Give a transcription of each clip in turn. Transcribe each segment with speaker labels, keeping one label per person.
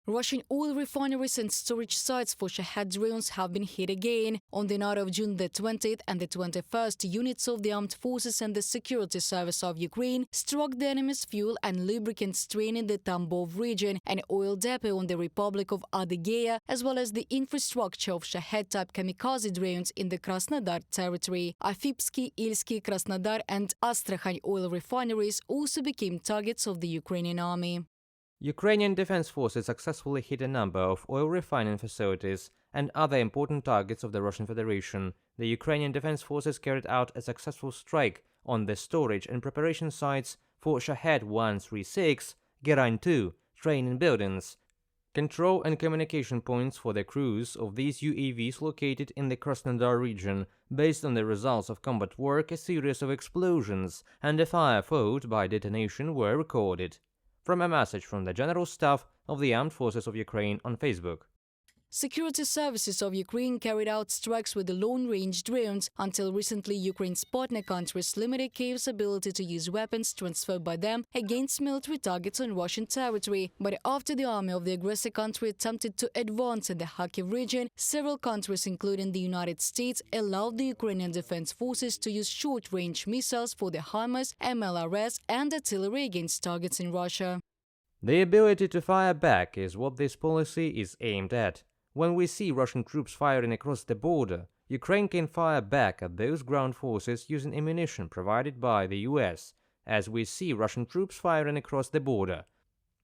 Speaker 1: Russian oil refineries and storage sites for Shahed drones have been hit again. On the night of June the 20th and the 21st, units of the armed forces and the security service of Ukraine struck the enemy's fuel and lubricants train in the Tambov region, an oil depot on the Republic of Adygea, as well as the infrastructure of Shahed-type kamikaze drones in the Krasnodar territory. Afipsky, Ilsky, Krasnodar and Astrakhan oil refineries also became targets of the Ukrainian army.
Speaker 2: Ukrainian defense forces successfully hit a number of oil refining facilities and other important targets of the Russian Federation. The Ukrainian defense forces carried out a successful strike on the storage and preparation sites for Shahed 136, Gerain 2 training buildings, control and communication points for the crews of these UAVs located in the Krasnodar region. Based on the results of combat work, a series of explosions and a fire followed by detonation were recorded. From a message from the General Staff of the Armed Forces of Ukraine on Facebook.
Speaker 1: Security services of Ukraine carried out strikes with the long-range drones. Until recently, Ukraine's partner countries limited Kyiv's ability to use weapons transferred by them against military targets on Russian territory. But after the army of the aggressor country attempted to advance in the Kharkiv region, several countries, including the United States, allowed the Ukrainian defense forces to use short-range missiles for the HIMARS, MLRS and artillery against targets in Russia.
Speaker 2: The ability to fire back is what this policy is aimed at. When we see Russian troops firing across the border, Ukraine can fire back at those ground forces using ammunition provided by the US, as we see Russian troops firing across the border.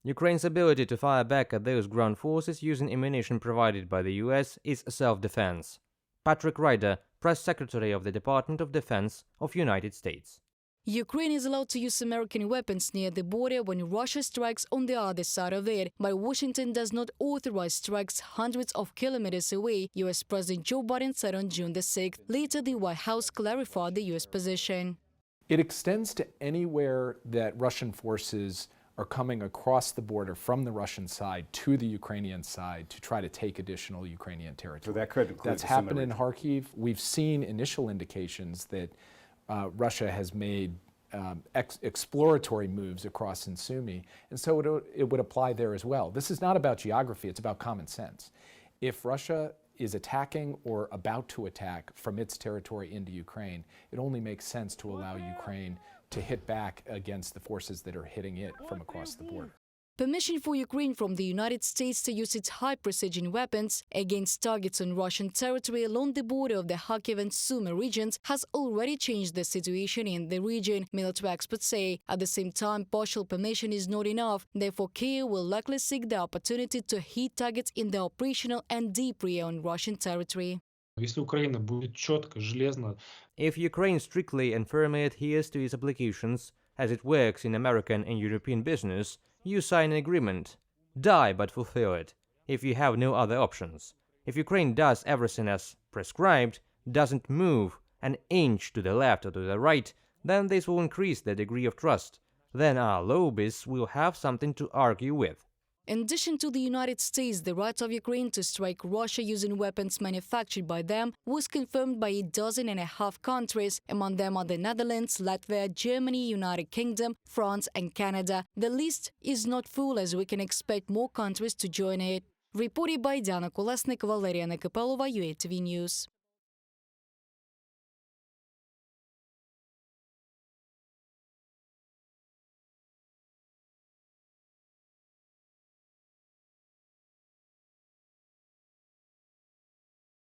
Speaker 2: Ukraine's ability to fire back at those ground forces using ammunition provided by the US is self-defense. Patrick Ryder, Press Secretary of the Department of Defense of United States.
Speaker 1: Ukraine is allowed to use American weapons near the border when Russia strikes on the other side of it, but Washington does not authorize strikes hundreds of kilometers away, US President Joe Biden said on June the 6th. Later, the White House clarified the US position.
Speaker 3: It extends to anywhere that Russian forces are coming across the border from the Russian side to the Ukrainian side to try to take additional Ukrainian territory.
Speaker 4: So that could include
Speaker 3: That's happened in Kharkiv. We've seen initial indications that Russia has made exploratory moves across in Sumy, and so it would apply there as well. This is not about geography, it's about common sense. If Russia is attacking or about to attack from its territory into Ukraine, it only makes sense to allow Ukraine to hit back against the forces that are hitting it from across the border.
Speaker 1: Permission for Ukraine from the United States to use its high-precision weapons against targets on Russian territory along the border of the Kharkiv and Sumy regions has already changed the situation in the region, military experts say. At the same time, partial permission is not enough. Therefore, Kyiv will likely seek the opportunity to hit targets in the operational and deep area on Russian territory.
Speaker 5: Если Украина будет четко, железно.
Speaker 2: If Ukraine strictly and firmly adheres to its obligations, as it works in American and European business, you sign an agreement. Die but fulfill it, if you have no other options. If Ukraine does everything as prescribed, doesn't move an inch to the left or to the right, then this will increase the degree of trust. Then our lobbyists will have something to argue with.
Speaker 1: In addition to the United States, the right of Ukraine to strike Russia using weapons manufactured by them was confirmed by 12 countries. Among them are the Netherlands, Latvia, Germany, United Kingdom, France and Canada. The list is not full, as we can expect more countries to join it. Reported by Diana Kolesnik, Valeria Nekapelova, UATV News.